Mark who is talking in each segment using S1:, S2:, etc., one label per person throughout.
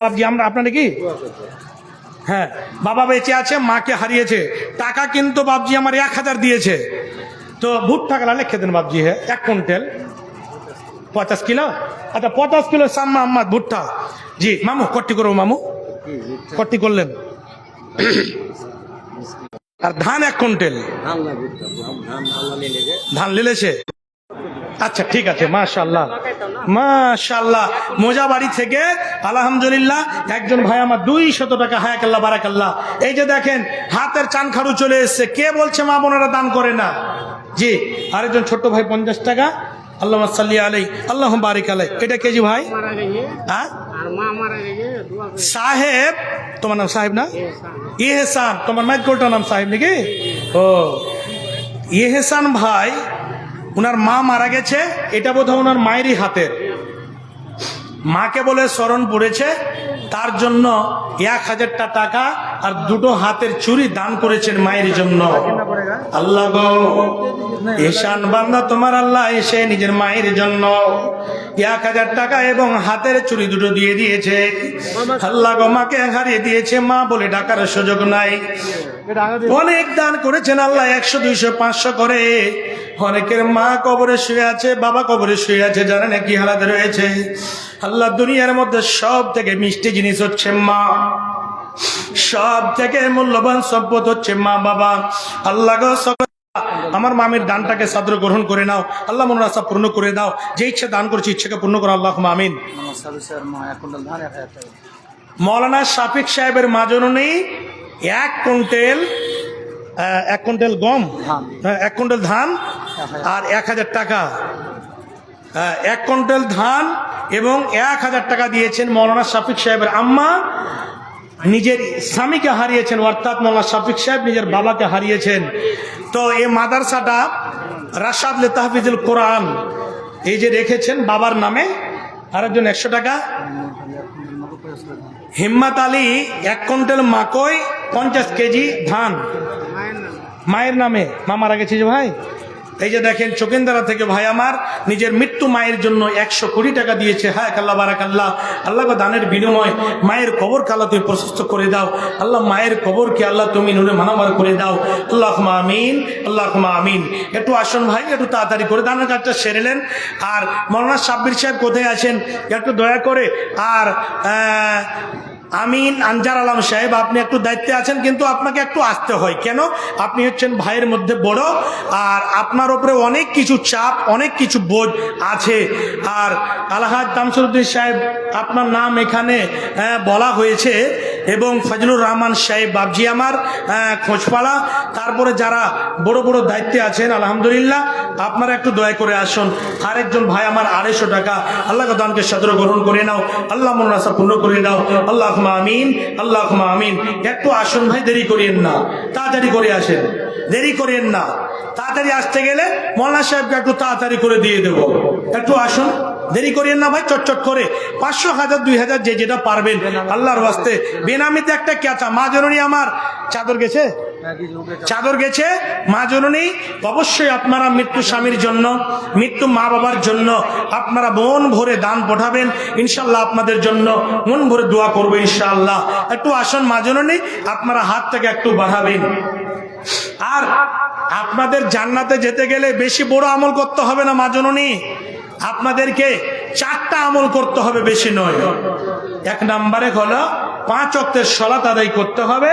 S1: বাবজি আমরা আপনারা কি হ্যাঁ বাবা বেঁচে আছে, মাকে হারিয়েছে, টাকা কিন্তু বাবজি আমার 1000 দিয়েছে। তো ভুট্টা গেলা লিখে দেন বাবজি। হ্যাঁ 1 কুইন্টাল 50 কিলো। আচ্ছা 50 কিলো সাম্মা আম্মা ভুট্টা। জি মামু কট্টি করবো, মামু কট্টি করলেন। আর ধান 1 কুইন্টাল ধান লিলেছে। আচ্ছা ঠিক আছে, মাশাআল্লাহ মাশাআল্লাহ। মোজাবাড়ি থেকে আলহামদুলিল্লাহ একজন ভাই আমার 200 টাকা, হায়াকাল্লাহ বারাকাল্লাহ। এই যে দেখেন হাতের চানখাড়ু চলে এসছে। কে বলছে মা বোনেরা দান করে না? জি আরেকজন ছোট্ট ভাই 50 টাকা। আল্লাহুম্মা সাল্লি আলাই আল্লাহুম্মা বারিক আলাই। এটা কেজি ভাই? হ্যাঁ সাহেব, তোমার নাম সাহেব না? ইহসান, তোমার মাইক গোলটার নাম সাহেব নাকি? ও ইহসান ভাই, উনার মা মারা গেছে, এটা বোধহয় উনার মায়েরই হাতের। মাকে বলে স্মরণ পড়েছে, তার জন্য 1000 টাকা আর 2টো হাতের চুড়ি দান করেছেন মায়ের জন্য। আল্লাহ গো ঈশান বান্দা তোমার আল্লাহ এসে নিজের মায়ের জন্য 1000 টাকা এবং হাতের চুড়ি 2টো দিয়ে দিয়েছে। আল্লাহ গো মাকে হারিয়ে দিয়েছে, মা বলে ডাকার সুযোগ নাই। অনেক দান করেছেন আল্লাহ, 100 200 500 করে। অনেকের মা কবরে শুয়ে আছে, বাবা কবরে শুয়ে আছে, জানে না কি হালাতে রয়েছে। আল্লাহ দুনিয়ার মধ্যে সব থেকে মিষ্টি জিনিস হচ্ছে মা, সব থেকে মূল্যবান সম্পদ হচ্ছে মা বাবা। আল্লাহ গো আমার মামের দানটাকে সাদর গ্রহণ করে নাও আল্লাহ, মনের আশা পূর্ণ করে দাও। যে ইচ্ছে দান করছি ইচ্ছাকে পূর্ণ করো আল্লাহ আমিন। মৌলানা শাফিক সাহেবের মাজননী 1 কুইন্টাল গম, 1 কুইন্টাল ধান আর 1000 টাকা। 1 কুইন্টাল ধান এবং 1000 টাকা দিয়েছেন মৌলানা শাফিক সাহেবের আম্মা। নিজের স্বামীকে হারিয়েছেন, অর্থাৎ মৌলানা শাফিক সাহেব নিজের বাবাকে হারিয়েছেন। তো এই মাদ্রাসাটা রাশাদ লে তাহফিজুল কোরআন এই যে রেখেছেন বাবার নামে। আরেকজন 100 টাকা। হিম্মত আলী 1 কুইন্টাল মাকই 50 কেজি ধান মায়ের নামে। মা মারা গেছে যে ভাই। এই যে দেখেন চকিন্দারা থেকে ভাই আমার নিজের মৃত্যু মায়ের জন্য 100 কোটি টাকা দিয়েছে। হ্যাঁ আল্লাহ বারাকাল্লাহ। আল্লাহ দানের বিনিময় মায়ের কবর কালা তুমি প্রশস্ত করে দাও আল্লাহ, মায়ের কবরকে আল্লাহ তুমি নূরে মানামার করে দাও আল্লাহুম্মা আমিন আল্লাহুম্মা আমিন। একটু আসুন ভাই, একটু তাড়াতাড়ি করে দানের কাজটা সেরেলেন। আর মৌলানা সাব্বির সাহেব কোথায় আছেন একটু দয়া করে। আর আমিন আনজার আলম সাহেব, আপনি একটু দায়িত্বে আছেন, কিন্তু আপনাকে একটু আসতে হয়। কেন? আপনি হচ্ছেন ভাইয়ের মধ্যে বড়, আর আপনার উপরে অনেক কিছু চাপ, অনেক কিছু বোঝ আছে। আর আলহাজ তামসুদ্দিন সাহেব আপনার নাম এখানে বলা হয়েছে, এবং ফজলুর রহমান সাহেব বাবজি আমার খোঁজপাড়া। তারপরে যারা বড় বড় দায়িত্বে আছেন আলহামদুলিল্লাহ, আপনারা একটু দয়া করে আসুন। আরেকজন ভাই আমার 250 টাকা। আল্লাহ দানকে সদর গ্রহণ করে নাও আল্লাহ, মনের আশা পূর্ণ করে দাও আল্লাহুম্মা আমিন আল্লাহুম্মা আমিন। একটু আসুন ভাই, দেরি করিয়েন না, তাড়াতাড়ি করে আসেন, দেরি করিয়েন না। তাড়াতাড়ি আসতে গেলে মৌলানা সাহেবকে একটু তাড়াতাড়ি করে দিয়ে দেবো। একটু আসুন, দেরি করিয়েন না ভাই, চটচট করে 500 1000 2000 যে যেটা পারবেন আল্লাহর ওয়াস্তে। বেনামিতে একটা কেতা মা জননী আমার চাদর গেছে, চাদর গেছে মা জননী। অবশ্যই আপনারা মৃত্যু স্বামীর জন্য, মৃত্যু মা বাবার জন্য আপনারা মন ভরে দান পাঠাবেন ইনশাল্লাহ। আপনাদের জন্য মন ভরে দোয়া করবো ইনশাআল্লাহ। একটু আসুন মা জননী, আপনারা হাতটাকে একটু বাড়াবেন। আর আপনাদের জান্নাতে যেতে গেলে বেশি বড় আমল করতে হবে না মা জননী, আপনাদেরকে 4টা আমল করতে হবে, বেশি নয়। 1 নম্বরে হলো 5 ওয়াক্তের সালাত আদায় করতে হবে।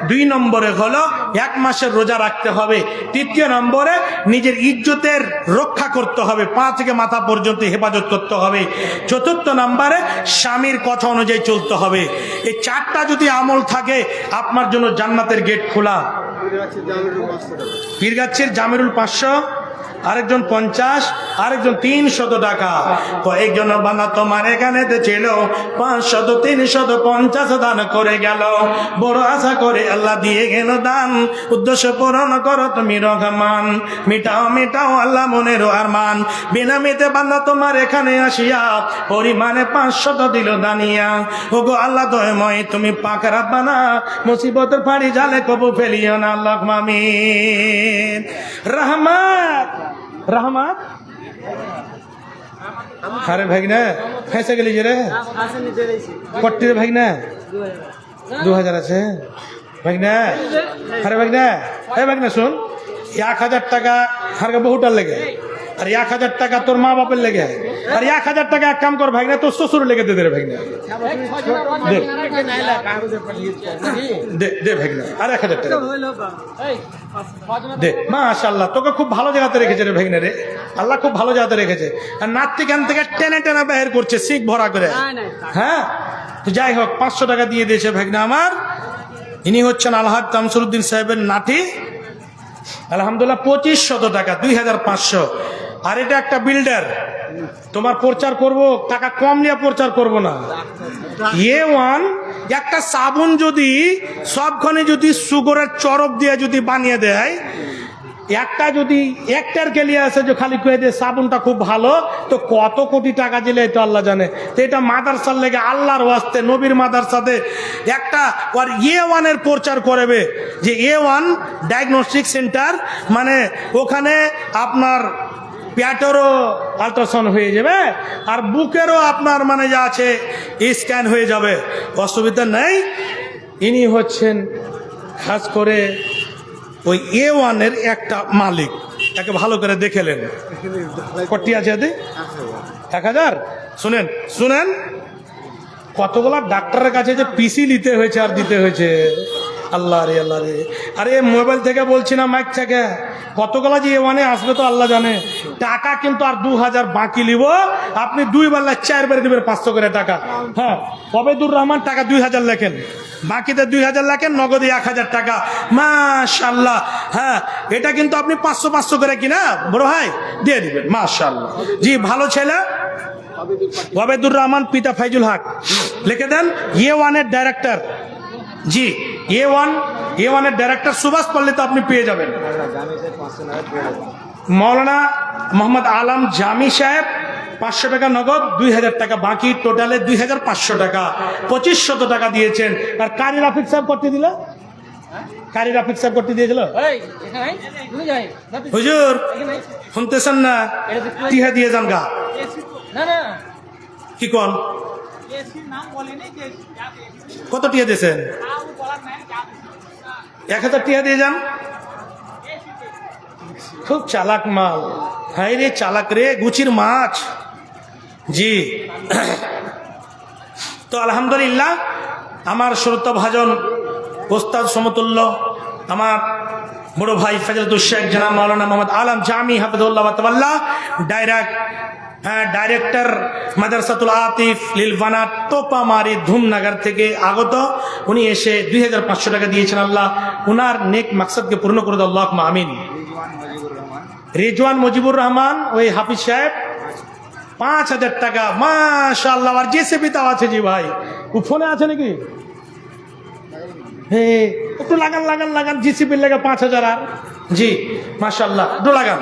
S1: 2 নম্বরে হলো 1 মাসের রোজা রাখতে হবে। 3 নম্বরে নিজের ইজ্জতের রক্ষা করতে হবে, পা থেকে মাথা পর্যন্ত হেফাজত করতে হবে। 4 নম্বরে স্বামীর কথা অনুযায়ী চলতে হবে। এই 4টা যদি আমল থাকে আপনার জন্য জান্নাতের গেট খোলা। পীরগাছির জামিরুল 500, আরেকজন 50, আরেকজন 300 টাকা। কয়েকজন বান্দা তোমার এখানে ছিল 500 350 দান করে গেল। বড় আশা করে আল্লাহ দিয়ে গেল দান, উদ্দেশ্য পূরণ করো তুমি রহমান। মিটাও মিটাও আল্লাহ মনের আরমান। বিনামিতে বান্দা তোমার এখানে আসিয়া পরিমাণে 500 দিল দানিয়া। ওগো আল্লাহ দয়াময় তুমি পাক রাব্বানা, মুসিবতের ফাড়ি জালে কবু ফেলিও না আল্লাহুম্মা আমিন। রহমান রহমান আরে ভাই না ফেঁসে গেলি যে রে কট্টি রে ভাই না 2000 আছে ভাই না। আরে ভাই না এই ভাই না শুন 1000 টাকা হারকে বহুটার লেগে আর 1000 টাকা তোর মা বাপের লেগে আর 1000 টাকা এক কাম কর ভাই না তোর শ্বশুর লেগে দে ভাই না দে ভাই না আর 1000 টাকা দে। মাশাআল্লাহ তোকে খুব ভালো জায়গাতে রেখেছে রে ভাই না রে, আল্লাহ খুব ভালো জায়গাতে রেখেছে। আর নাতি কান থেকে টেনে টেনে বের করছে শিখ ভরা করে। হ্যাঁ তো যাই হোক 500 টাকা দিয়ে দিয়েছে ভাই না আমার। ইনি হচ্ছেন আলহাজ তামসুরউদ্দিন সাহেবের নাতি। আলহামদুলিল্লাহ 2500 টাকা 2500। আর এটা একটা বিল্ডার, তোমার প্রচার করব টাকা কম নিয়ে প্রচার করব না। A1 একটা সাবুন যদি সবখানে যদি সুগারের চরব দিয়ে যদি বানিয়ে দেয়, একটা যদি একটার গেলিয়ে আসে যে খালি কয়ে দিয়ে সাবুনটা খুব ভালো, তো কত কোটি টাকা দিলে তো আল্লাহ জানে। তো এটা মাদ্রাসার লেগে আল্লাহর ওয়াস্তে নবীর মাদ্রাসাতে একটা আর A1 এর প্রচার করবে যে A1 ডায়াগনস্টিক সেন্টার, মানে ওখানে আপনার পেটেরও আল্ট্রাসাউন্ড হয়ে যাবে আর বুকেরও আপনার মানে যা আছে স্ক্যান হয়ে যাবে, অসুবিধা নেই। ইনি হচ্ছেন খাস করে ওই A1 এর একটা মালিক, তাকে ভালো করে দেখেলেন। কটি আছে এতে 1000। শুনেন শুনেন কতগুলা ডাক্তারের কাছে যে পিসি নিতে হয়েছে আর দিতে হয়েছে। আল্লাহ রে আল্লাহ রে। আরে মোবাইল থেকে বলছি না, মাইক থেকে কতগুলা যে A1 আসবে তো আল্লাহ জানে। টাকা কিন্তু আর 2000 বাকি নিব, আপনি 2 বেলা 4 বার দিবেন 500 করে টাকা। হ্যাঁ ওবেদুর রহমান টাকা 2000 লেখেন, বাকিতে 2000 লেখেন, নগদে 1000 টাকা। মাশাআল্লাহ। হ্যাঁ এটা কিন্তু আপনি 500 500 করে কিনা বড় ভাই দিয়ে দিবেন। মাশাআল্লাহ জি, ভালো ছেলে ওবেদুর রহমান, পিতা ফাইজুল হক। লিখে দেন A1 এর ডাইরেক্টর। জি A1 এর ডাইরেক্টর সুভাষ পল্লী তো আপনি পেয়ে যাবেন। মৌলানা মোহাম্মদ আলম জামি সাহেব 500 টাকা নগদ, 2000 টাকা বাকি, টোটালে 2500 টাকা। 2500 টাকা দিয়েছেন। আর কারি রাফিক সাহেব করতে দিল, কারি রাফিক সাহেব করতে দিয়েছিল। হুজুর শুনতেছেন না, টিহা দিয়ে যান গা কি কন, কত টিয়া দিয়েছেন? 1000 টিয়া দিয়ে যান। খুব চালাক মাল, হাই রে চালাক রে, গুচির মাছ। জি তো আলহামদুলিল্লাহ আমার শ্রোতা ভাজন ওস্তাদ সমতুল্য আমার বড় ভাই ফজলতুল শেখ জনাব মাওলানা মোহাম্মদ আলম জামি হাফিজুল্লাহ ওয়া তাআলা, ডাইরেক্টর মাদ্রাসাতুল আতিফ লিল বানাত তোপামারি ধুমনগর থেকে আগত। উনি এসে 2500 টাকা দিয়েছেন। আল্লাহ উনার নেক মাকসাদকে পূর্ণ করে দাও, আল্লাহুম্মা আমিন। রিজওয়ান মুজিবুর রহমান ওই হাফিজ সাহেব 5000 টাকা। মাশাআল্লাহ। আর জেসিবি তাও আছে জি ভাই, ও ফোনে আছে নাকি? হ্যাঁ একটু লাগান লাগান লাগান, জিসিবির লেগে 5000। আর জি মাশাআল্লাহ একটু লাগান।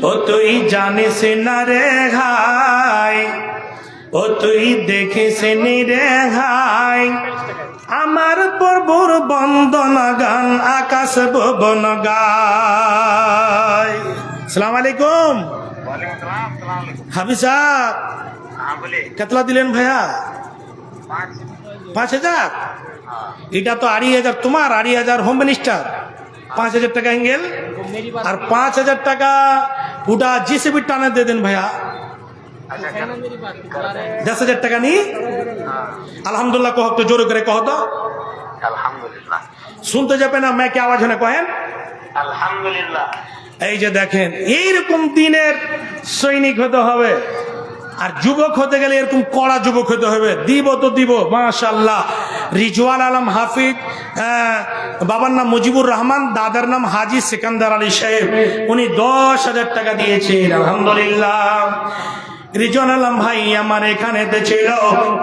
S1: ও তুই জানিস না রে ভাই, ও তুই দেখিস নি রে ভাই, আমার প্রভুর বন্দনা গান আকাশ ভুবন গায়। আসসালামু আলাইকুম হাফিজ সাহেব। কতলা দিলেন ভাইয়া? 5000। এটা তো 2,500 তোমার, 2,500 হোম মিনিস্টার, 5000 টাকা এঙ্গেল আর 5000 টাকা ওটা জিসিবি টানে দিয়ে দেন ভাইয়া। 10,000 টাকা নি আলহামদুলিল্লাহ কহ তো, জোরে করে কহ তো আলহামদুলিল্লাহ। শুনতে যাবে না মেয়েকে আওয়াজ হনে কহেন আলহামদুলিল্লাহ। এই যে দেখেন এইরকম দিনের সৈনিক হতে হবে, আর যুবক হতে গেলে এরকম কড়া যুবক হতে হবে। দিব তো দিব মাশাআল্লাহ। রিজওয়ান আলম হাফিজ, বাবার নাম মুজিবুর রহমান, দাদার নাম হাজি সিকান্দার আলী সাহেব, উনি 10,000 টাকা দিয়েছেন। আলহামদুলিল্লাহ। রিজন আলম ভাই আমার এখানেতে ছিল,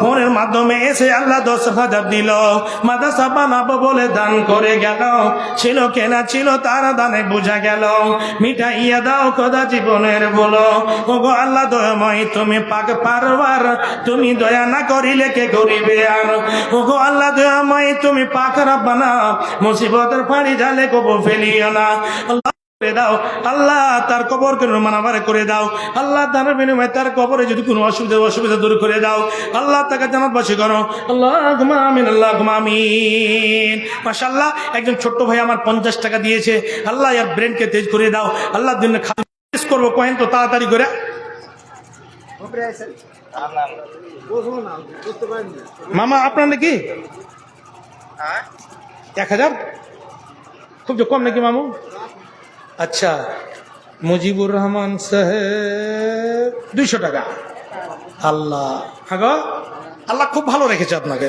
S1: ফোনের মাধ্যমে এসে আল্লাহ 10,000 দিল। মাদ্রাসা বানাবো বলে দান করে গেল, ছিল কেনা ছিল তার দানে বোঝা গেল। মিঠাইয়া দাও খোদা জীবনের বলো, ওগো আল্লাহ দয়াময় তুমি পাক পারবার, তুমি দয়া না করিলে কে করিবে আর। ওগো আল্লাহ দয়াময় তুমি পাক রব্বানা, মুসিবতের ফাড়ি জালে কবু ফেলিও না। করে দাও আল্লাহ, তার কবরকে মানাবারে করে দাও আল্লাহ, দানের বিনিময়ে তার কবরে যদি কোনো অসুবিধা দূর করে দাও আল্লাহ, তাকে জান্নাতবাসী করো আল্লাহুম্মা আমিন, আল্লাহুম্মা আমিন। মাশাআল্লাহ, একজন ছোট্ট ভাই আমার 50 টাকা দিয়েছে, আল্লাহ এর ব্রেনকে তেজ করে দাও আল্লাহ, দিন খাস করবো কহেন তো তাড়াতাড়ি করে। মামা আপনার নাকি 1000 খুব কম নাকি মামু? আচ্ছা, মুজিবুর রহমান সাহেব 200 টাকা। আল্লাহ, হ্যাঁ গো, আল্লাহ খুব ভালো রেখেছে আপনাকে,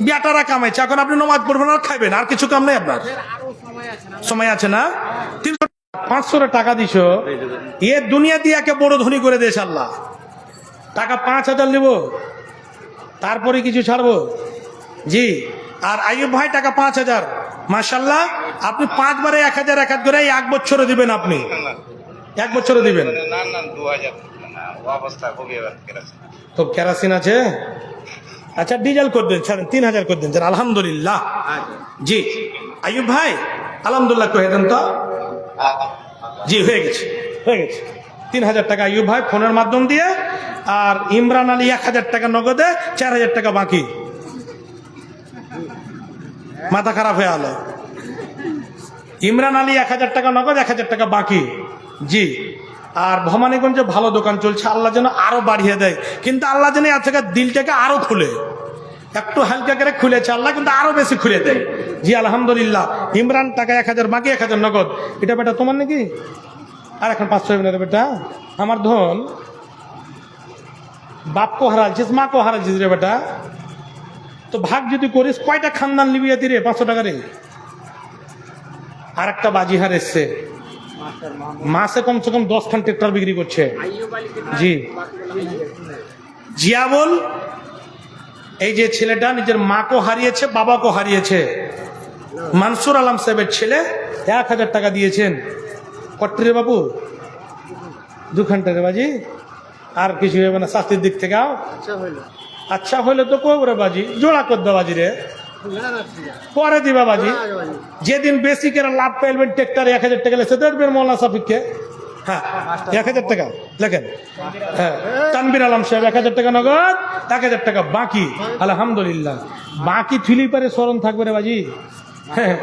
S1: বিয়াটারা কামাইছে, এখন আপনি নমাজ পড়বেন আর খাইবেন, আর কিছু কাম নেই আপনার, সময় আছে না? 500 টাকা দিছ, এ দুনিয়া দিয়ে একে বড় ধনী করে দিয়েছে আল্লাহ। টাকা 5000 নিব, তারপরে কিছু ছাড়বো। জি, আর আইয়ুব ভাই টাকা 5000। মাশাআল্লাহ, আপনি 5 বারে 1000 1000 করে 1 বছরে দিবেন, আপনি 1 বছরে দিবেন।
S2: না 2000 অবস্থা
S1: খুব কেরাসিন আছে। আচ্ছা, ডিজেল করে দেন, ছাড়েন 3000 করে দেন। আলহামদুলিল্লাহ। জি আইয়ুব ভাই, আলহামদুলিল্লাহ কয়ে দেন তো। জি, হয়ে গেছে 3000 টাকা আইয়ুব ভাই ফোনের মাধ্যম দিয়ে, আর ইমরান আলী 1000 টাকা নগদে, 4000 টাকা বাকি। মাথা খারাপ হয়ে আলো। ইমরান আলী 1000 টাকা নগদ, 1000 টাকা বাকি। জি, আর ভবানীগঞ্জে ভালো দোকান চলছে, আল্লাহ যেন আরো বাড়িয়ে দেয়, কিন্তু আল্লাহ যেন এর থেকে দিলটাকে আরো খুলে, একটু হালকা করে খুলেছে আল্লাহ, কিন্তু আরো বেশি খুলে দেয়। জি আলহামদুলিল্লাহ। ইমরান টাকা 1000 বাকি, 1000 নগদ। এটা বেটা তোমার নাকি? আর এখন 500 রে বেটা, আমার ধন বাপ কো হারালছিস, মা কো হারালছিস রে বেটা, তো ভাগ যদি করিস কয়টা খানদান নিবি রে 500 টাকা রে। আর একটা বাজিহার এসছে, মাসে কমসে কম 10 খান ট্রেক্টর বিক্রি করছে। জি, জিয়াবল, এই যে ছেলেটা নিজের মাকেও হারিয়েছে, বাবাকেও হারিয়েছে, মানসুর আলম সাহেবের ছেলে 1000 টাকা দিয়েছেন। কট্টরে বাবু 2 ঘন্টা রে বাজি, আর কিছু হবে না শাস্তির দিক থেকে। আচ্ছা হইলে তো কবরে বাজি জোড়া কর দা বাজি রে, পরে দিবা বাজি। যেদিন বেশি করে লাভ পাইবেন ট্রেক্টরে 1000 টাকা লেছে দেবেন মৌলানা সাফিককে। হ্যাঁ, 1000 টাকা লেখেন। হ্যাঁ, তানবির আলম সাহেব 1000 টাকা নগদ, 1000 টাকা বাকি। আলহামদুলিল্লাহ, বাকি থুলি পারে স্মরণ থাকবে রে বাজি। হ্যাঁ,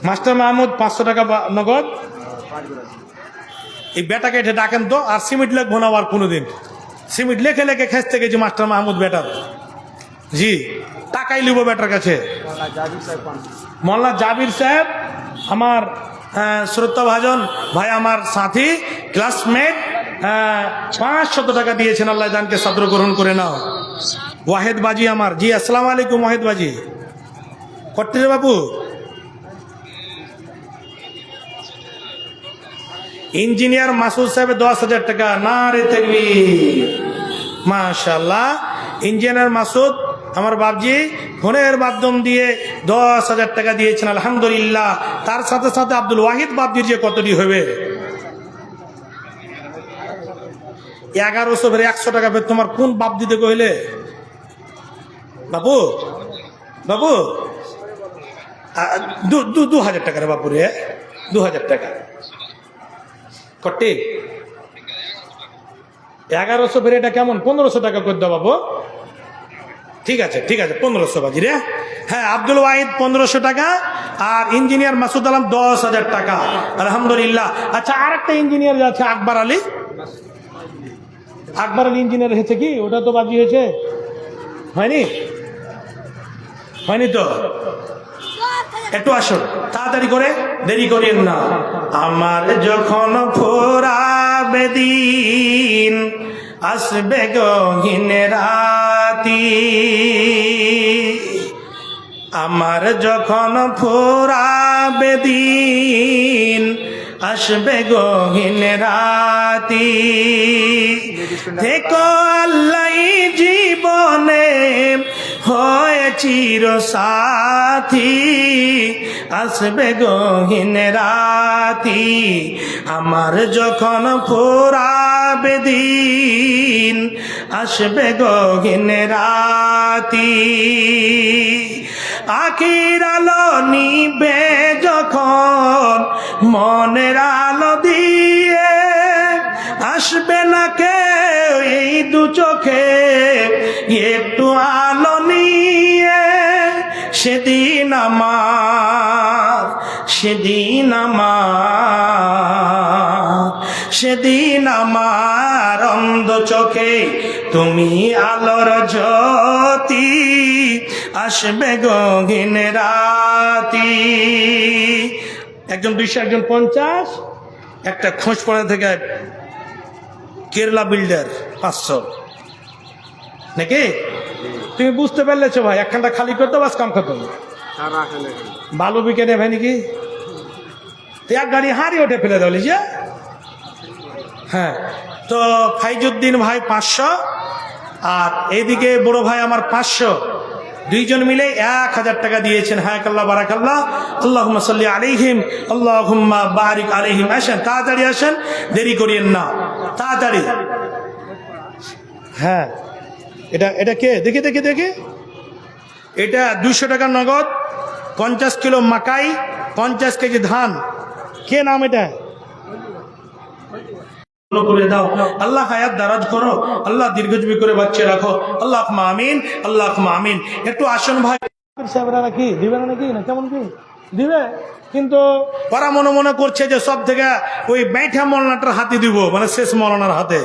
S1: মাস্টার মাহমুদ 500 টাকা নগদ। এই বেটাকে এটা ডাকেন তো, আর সিমেন্ট লেখবো না আর কোনোদিন, সিমেন্ট লেখে লেখে খেঁচতে গেছি মাস্টার মাহমুদ বেটার। জি, টাকাই লিব বেটার কাছে। মোল্লা জাবির সাহেব আমার শ্রদ্ধা ভাজন ভাই, আমার সাথী ক্লাসমেট, 500 টাকা দিয়েছেন, আল্লাহ জানকে সদর গ্রহণ করে নাও। ওয়াহেদ বাজি আমার। জি আসসালামু আলাইকুম ওয়াহেদ বাজি। কট্টিরে বাবু, ইঞ্জিনিয়ার মাসুদ সাহেব 10,000 টাকা। না রে তাকবীর, মাশাআল্লাহ। ইঞ্জিনিয়ার মাসুদ আমার বাপজি ফোনের মাধ্যম দিয়ে 10,000 টাকা দিয়েছেন, আলহামদুলিল্লাহ। তার সাথে সাথে আব্দুল ওয়াহিদ বাপজির যে কতটি হবে, 1100 ফের 100 টাকা ফের তোমার কোন বাপ দিতে কইলে বাবু? বাবু 2000 টাকা রে বাপু রে, 2000 টাকা। কটি 1100 ফের এটা কেমন? 1500 টাকা করে দাও বাবু। ঠিক আছে 1500 বাজি রে। হ্যাঁ, আব্দুল ওয়াহিদ 1500 টাকা, আর ইঞ্জিনিয়ার মাসুদ আলম 10,000 টাকা, আলহামদুলিল্লাহ। আচ্ছা, আর একটা ইঞ্জিনিয়ার আছে আকবর আলী। আকবর আলী ইঞ্জিনিয়ার হয়েছে কি? ওটা তো বাজি হয়েছে, হয়নি তো? একটু আসুন তাড়াতাড়ি করে, দেরি করিয়েন না। আমার যখন ফোরাবে দিন, আসবে গহীন রাতি, আমার যখন ফোরাবে দিন, আসবে গহীন রাতি, থেকো আল্লাহ জীবনে হয় চির সাথী, আসবে গহীন রাতি, আমার যখন ফোরা যাবে দিন, আসবে গহীন রাতি। আখির আলো নিবে যখন মনের আলো দিয়ে, আসবে না কেউ এই দু চোখে একটু আলো নিয়ে। সেদিন আমার, সেদিন আমার, সেদিন আমার অন্ধ চোখে তুমি আলোর জ্যোতি, আসবে গহীন রাতি। একজন 200, একজন 50, একটা খোঁজ পড়া থেকে কেরালা বিল্ডার 500 নাকি? তুমি বুঝতে পারলেছো ভাই, একখানটা খালি করতে বাস কাম খতম। বালু বিকে নেবে নাকি? এক গাড়ি হাঁড়ি ওঠে ফেলে দেওয়া যে। হ্যাঁ, তো ফাইজুদ্দিন ভাই 500, আর এইদিকে বড় ভাই আমার 500, দুইজন মিলে 1000 টাকা দিয়েছেন। হায়াকাল্লাহ বারাকাল্লাহ, আল্লাহুম্মা সাল্লি আলাইহিম, আল্লাহুম্মা বারিক আলাইহিম। আসেন, তাড়াতাড়ি আসেন, দেরি করিয়েন না, তাড়াতাড়ি। হ্যাঁ, এটা কে? দেখি দেখি দেখি। এটা 200 টাকা নগদ, 50 কিলো মাকাই, 50 কেজি ধান। কে নাম এটা? করে দাও আল্লাহ, হায়াত দারাজ করো আল্লাহ, দীর্ঘজীবী করে বাচ্চা রাখো আল্লাহ, আমিন আল্লাহ আমিন। একটু আসুন ভাই। সাহেবরা নাকি দিবে না নাকি, না কেমন কি দিবে? কিন্তু ওরা মনে মনে করছে যে সব থেকে ওই ব্যাঠা মৌলানাটার হাতে দিব, মানে শেষ মৌলানার হাতে।